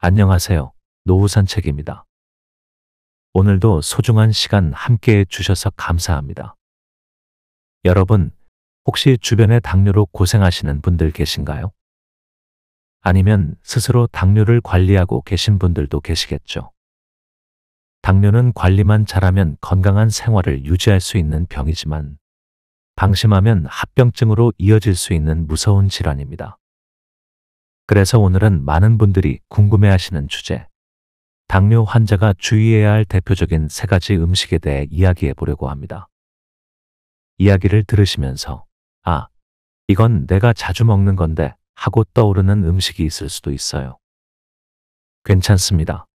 안녕하세요. 노후산책입니다. 오늘도 소중한 시간 함께 해주셔서 감사합니다. 여러분, 혹시 주변에 당뇨로 고생하시는 분들 계신가요? 아니면 스스로 당뇨를 관리하고 계신 분들도 계시겠죠. 당뇨는 관리만 잘하면 건강한 생활을 유지할 수 있는 병이지만 방심하면 합병증으로 이어질 수 있는 무서운 질환입니다. 그래서 오늘은 많은 분들이 궁금해하시는 주제, 당뇨 환자가 주의해야 할 대표적인 3가지 음식에 대해 이야기해 보려고 합니다. 이야기를 들으시면서 아, 이건 내가 자주 먹는 건데 하고 떠오르는 음식이 있을 수도 있어요. 괜찮습니다.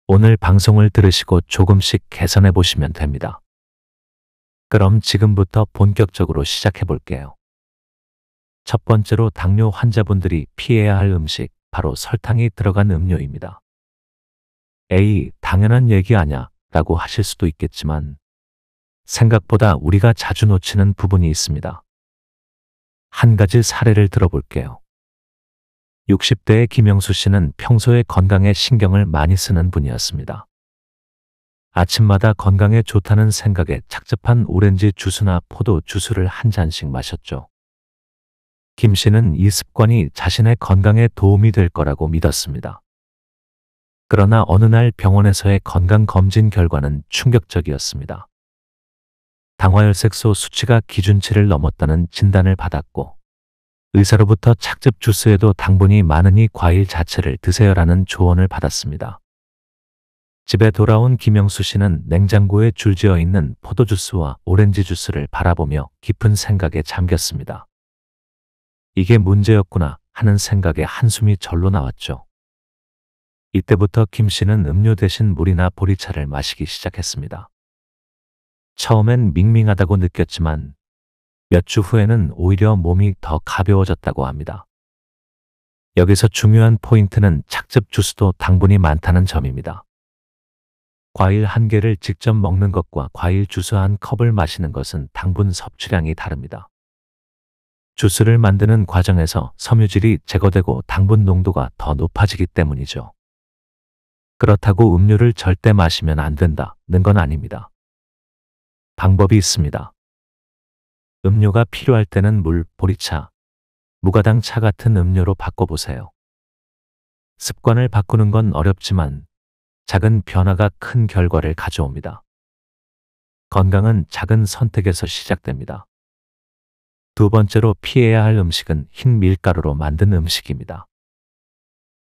오늘 방송을 들으시고 조금씩 개선해 보시면 됩니다. 그럼 지금부터 본격적으로 시작해 볼게요. 첫 번째로 당뇨 환자분들이 피해야 할 음식, 바로 설탕이 들어간 음료입니다. 에이, 당연한 얘기 아냐 라고 하실 수도 있겠지만 생각보다 우리가 자주 놓치는 부분이 있습니다. 한 가지 사례를 들어볼게요. 60대의 김영수 씨는 평소에 건강에 신경을 많이 쓰는 분이었습니다. 아침마다 건강에 좋다는 생각에 착즙한 오렌지 주스나 포도 주스를 한 잔씩 마셨죠. 김 씨는 이 습관이 자신의 건강에 도움이 될 거라고 믿었습니다. 그러나 어느 날 병원에서의 건강검진 결과는 충격적이었습니다. 당화혈색소 수치가 기준치를 넘었다는 진단을 받았고, 의사로부터 착즙 주스에도 당분이 많으니 과일 자체를 드세요라는 조언을 받았습니다. 집에 돌아온 김영수 씨는 냉장고에 줄지어 있는 포도주스와 오렌지 주스를 바라보며 깊은 생각에 잠겼습니다. 이게 문제였구나 하는 생각에 한숨이 절로 나왔죠. 이때부터 김 씨는 음료 대신 물이나 보리차를 마시기 시작했습니다. 처음엔 밍밍하다고 느꼈지만 몇 주 후에는 오히려 몸이 더 가벼워졌다고 합니다. 여기서 중요한 포인트는 착즙 주스도 당분이 많다는 점입니다. 과일 1개를 직접 먹는 것과 과일 주스 1컵을 마시는 것은 당분 섭취량이 다릅니다. 주스를 만드는 과정에서 섬유질이 제거되고 당분 농도가 더 높아지기 때문이죠. 그렇다고 음료를 절대 마시면 안 된다는 건 아닙니다. 방법이 있습니다. 음료가 필요할 때는 물, 보리차, 무가당 차 같은 음료로 바꿔보세요. 습관을 바꾸는 건 어렵지만 작은 변화가 큰 결과를 가져옵니다. 건강은 작은 선택에서 시작됩니다. 두 번째로 피해야 할 음식은 흰 밀가루로 만든 음식입니다.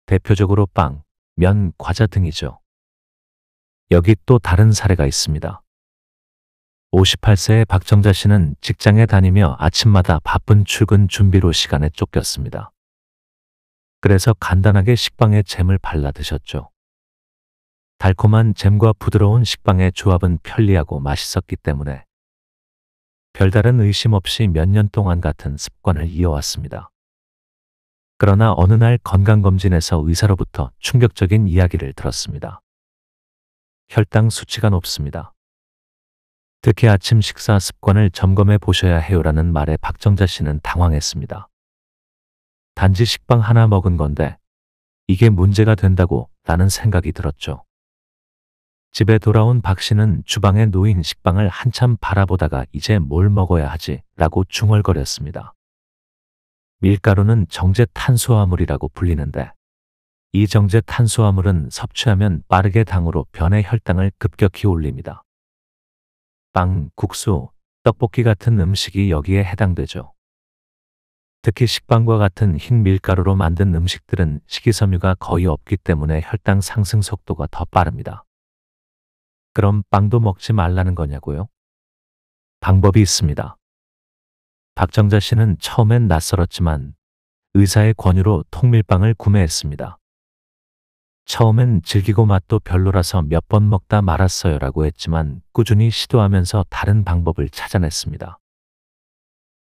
대표적으로 빵, 면, 과자 등이죠. 여기 또 다른 사례가 있습니다. 58세의 박정자 씨는 직장에 다니며 아침마다 바쁜 출근 준비로 시간에 쫓겼습니다. 그래서 간단하게 식빵에 잼을 발라 드셨죠. 달콤한 잼과 부드러운 식빵의 조합은 편리하고 맛있었기 때문에 별다른 의심 없이 몇 년 동안 같은 습관을 이어왔습니다. 그러나 어느 날 건강검진에서 의사로부터 충격적인 이야기를 들었습니다. 혈당 수치가 높습니다. 특히 아침 식사 습관을 점검해 보셔야 해요라는 말에 박정자 씨는 당황했습니다. 단지 식빵 하나 먹은 건데 이게 문제가 된다고 라는 생각이 들었죠. 집에 돌아온 박 씨는 주방에 놓인 식빵을 한참 바라보다가 이제 뭘 먹어야 하지? 라고 중얼거렸습니다. 밀가루는 정제 탄수화물이라고 불리는데 이 정제 탄수화물은 섭취하면 빠르게 당으로 변해 혈당을 급격히 올립니다. 빵, 국수, 떡볶이 같은 음식이 여기에 해당되죠. 특히 식빵과 같은 흰 밀가루로 만든 음식들은 식이섬유가 거의 없기 때문에 혈당 상승 속도가 더 빠릅니다. 그럼 빵도 먹지 말라는 거냐고요? 방법이 있습니다. 박정자 씨는 처음엔 낯설었지만 의사의 권유로 통밀빵을 구매했습니다. 처음엔 질기고 맛도 별로라서 몇 번 먹다 말았어요 라고 했지만 꾸준히 시도하면서 다른 방법을 찾아냈습니다.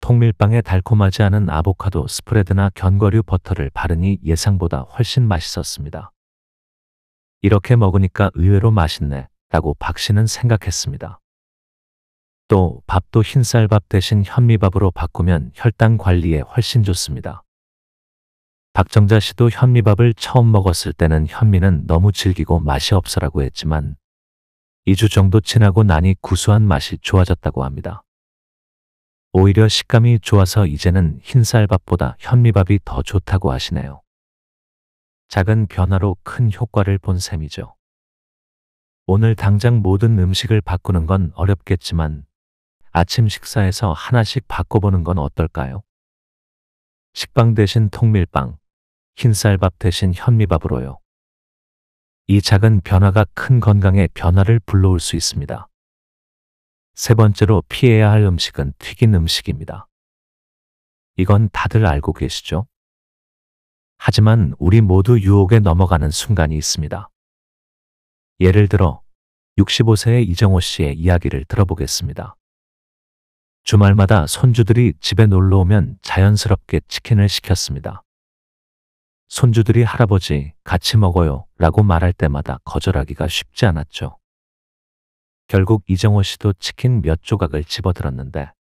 통밀빵에 달콤하지 않은 아보카도 스프레드나 견과류 버터를 바르니 예상보다 훨씬 맛있었습니다. 이렇게 먹으니까 의외로 맛있네 라고 박 씨는 생각했습니다. 또 밥도 흰쌀밥 대신 현미밥으로 바꾸면 혈당 관리에 훨씬 좋습니다. 박정자 씨도 현미밥을 처음 먹었을 때는 현미는 너무 질기고 맛이 없어라고 했지만 2주 정도 지나고 나니 구수한 맛이 좋아졌다고 합니다. 오히려 식감이 좋아서 이제는 흰쌀밥보다 현미밥이 더 좋다고 하시네요. 작은 변화로 큰 효과를 본 셈이죠. 오늘 당장 모든 음식을 바꾸는 건 어렵겠지만 아침 식사에서 하나씩 바꿔보는 건 어떨까요? 식빵 대신 통밀빵, 흰쌀밥 대신 현미밥으로요. 이 작은 변화가 큰 건강에 변화를 불러올 수 있습니다. 세 번째로 피해야 할 음식은 튀긴 음식입니다. 이건 다들 알고 계시죠? 하지만 우리 모두 유혹에 넘어가는 순간이 있습니다. 예를 들어 65세의 이정호 씨의 이야기를 들어보겠습니다. 주말마다 손주들이 집에 놀러 오면 자연스럽게 치킨을 시켰습니다. 손주들이 할아버지 같이 먹어요 라고 말할 때마다 거절하기가 쉽지 않았죠. 결국 이정호 씨도 치킨 몇 조각을 집어들었는데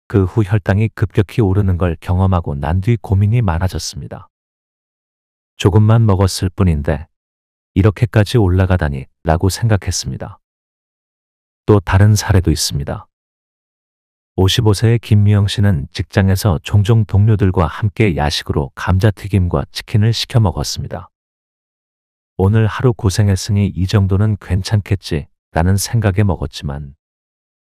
그 후 혈당이 급격히 오르는 걸 경험하고 난 뒤 고민이 많아졌습니다. 조금만 먹었을 뿐인데 이렇게까지 올라가다니 라고 생각했습니다. 또 다른 사례도 있습니다. 55세의 김미영 씨는 직장에서 종종 동료들과 함께 야식으로 감자튀김과 치킨을 시켜 먹었습니다. 오늘 하루 고생했으니 이 정도는 괜찮겠지 라는 생각에 먹었지만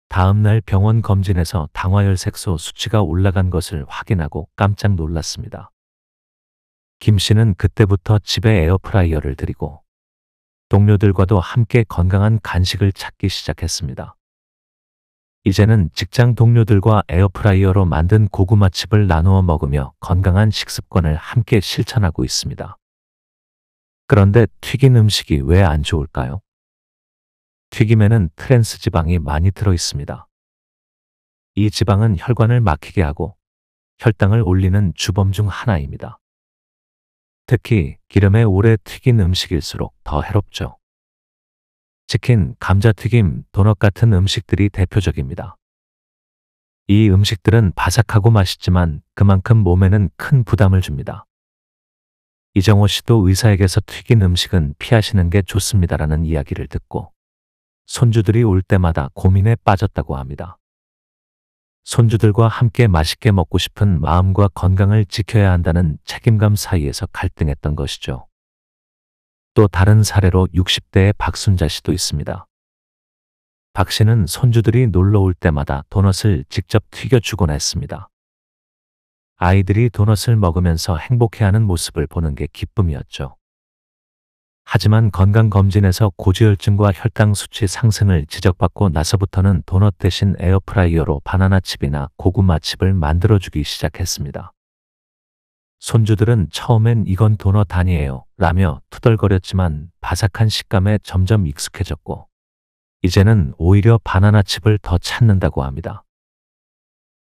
다음날 병원 검진에서 당화혈색소 수치가 올라간 것을 확인하고 깜짝 놀랐습니다. 김 씨는 그때부터 집에 에어프라이어를 들이고 동료들과도 함께 건강한 간식을 찾기 시작했습니다. 이제는 직장 동료들과 에어프라이어로 만든 고구마칩을 나누어 먹으며 건강한 식습관을 함께 실천하고 있습니다. 그런데 튀긴 음식이 왜 안 좋을까요? 튀김에는 트랜스 지방이 많이 들어 있습니다. 이 지방은 혈관을 막히게 하고 혈당을 올리는 주범 중 하나입니다. 특히 기름에 오래 튀긴 음식일수록 더 해롭죠. 치킨, 감자튀김, 도넛 같은 음식들이 대표적입니다. 이 음식들은 바삭하고 맛있지만 그만큼 몸에는 큰 부담을 줍니다. 이정호 씨도 의사에게서 튀긴 음식은 피하시는 게 좋습니다라는 이야기를 듣고 손주들이 올 때마다 고민에 빠졌다고 합니다. 손주들과 함께 맛있게 먹고 싶은 마음과 건강을 지켜야 한다는 책임감 사이에서 갈등했던 것이죠. 또 다른 사례로 60대의 박순자 씨도 있습니다. 박 씨는 손주들이 놀러 올 때마다 도넛을 직접 튀겨주곤 했습니다. 아이들이 도넛을 먹으면서 행복해하는 모습을 보는 게 기쁨이었죠. 하지만 건강검진에서 고지혈증과 혈당 수치 상승을 지적받고 나서부터는 도넛 대신 에어프라이어로 바나나 칩이나 고구마 칩을 만들어주기 시작했습니다. 손주들은 처음엔 이건 도넛 아니에요 라며 투덜거렸지만 바삭한 식감에 점점 익숙해졌고 이제는 오히려 바나나 칩을 더 찾는다고 합니다.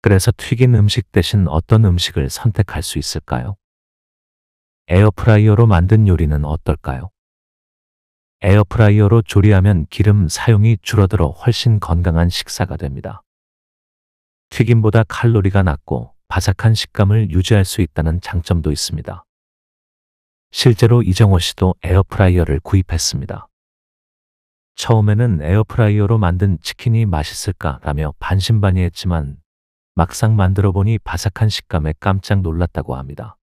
그래서 튀긴 음식 대신 어떤 음식을 선택할 수 있을까요? 에어프라이어로 만든 요리는 어떨까요? 에어프라이어로 조리하면 기름 사용이 줄어들어 훨씬 건강한 식사가 됩니다. 튀김보다 칼로리가 낮고 바삭한 식감을 유지할 수 있다는 장점도 있습니다. 실제로 이정호 씨도 에어프라이어를 구입했습니다. 처음에는 에어프라이어로 만든 치킨이 맛있을까라며 반신반의했지만 막상 만들어 보니 바삭한 식감에 깜짝 놀랐다고 합니다.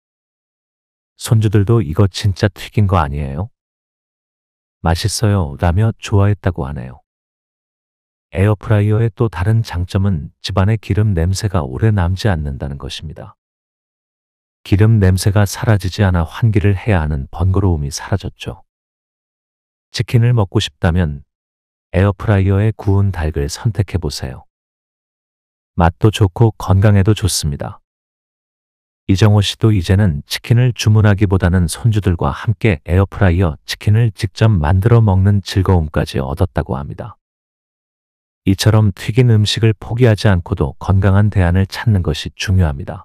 손주들도 이거 진짜 튀긴 거 아니에요? 맛있어요 라며 좋아했다고 하네요. 에어프라이어의 또 다른 장점은 집안의 기름 냄새가 오래 남지 않는다는 것입니다. 기름 냄새가 사라지지 않아 환기를 해야 하는 번거로움이 사라졌죠. 치킨을 먹고 싶다면 에어프라이어에 구운 닭을 선택해 보세요. 맛도 좋고 건강에도 좋습니다. 이정호 씨도 이제는 치킨을 주문하기보다는 손주들과 함께 에어프라이어 치킨을 직접 만들어 먹는 즐거움까지 얻었다고 합니다. 이처럼 튀긴 음식을 포기하지 않고도 건강한 대안을 찾는 것이 중요합니다.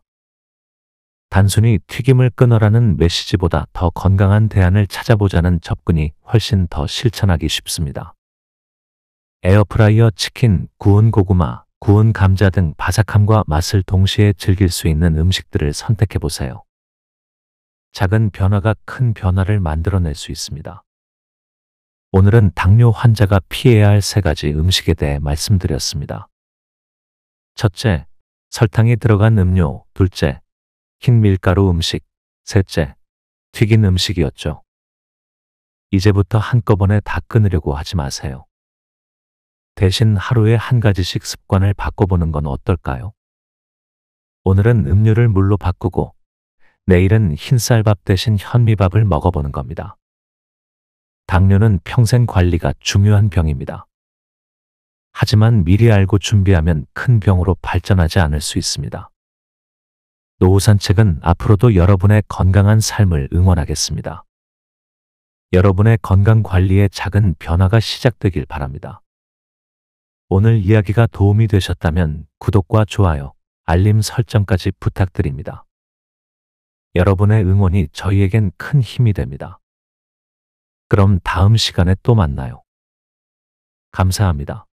단순히 튀김을 끊어라는 메시지보다 더 건강한 대안을 찾아보자는 접근이 훨씬 더 실천하기 쉽습니다. 에어프라이어 치킨, 구운 고구마, 구운 감자 등 바삭함과 맛을 동시에 즐길 수 있는 음식들을 선택해 보세요. 작은 변화가 큰 변화를 만들어낼 수 있습니다. 오늘은 당뇨 환자가 피해야 할 3가지 음식에 대해 말씀드렸습니다. 첫째, 설탕이 들어간 음료. 둘째, 흰 밀가루 음식. 셋째, 튀긴 음식이었죠. 이제부터 한꺼번에 다 끊으려고 하지 마세요. 대신 하루에 1가지씩 습관을 바꿔보는 건 어떨까요? 오늘은 음료를 물로 바꾸고 내일은 흰쌀밥 대신 현미밥을 먹어보는 겁니다. 당뇨는 평생 관리가 중요한 병입니다. 하지만 미리 알고 준비하면 큰 병으로 발전하지 않을 수 있습니다. 노후 산책은 앞으로도 여러분의 건강한 삶을 응원하겠습니다. 여러분의 건강 관리에 작은 변화가 시작되길 바랍니다. 오늘 이야기가 도움이 되셨다면 구독과 좋아요, 알림 설정까지 부탁드립니다. 여러분의 응원이 저희에겐 큰 힘이 됩니다. 그럼 다음 시간에 또 만나요. 감사합니다.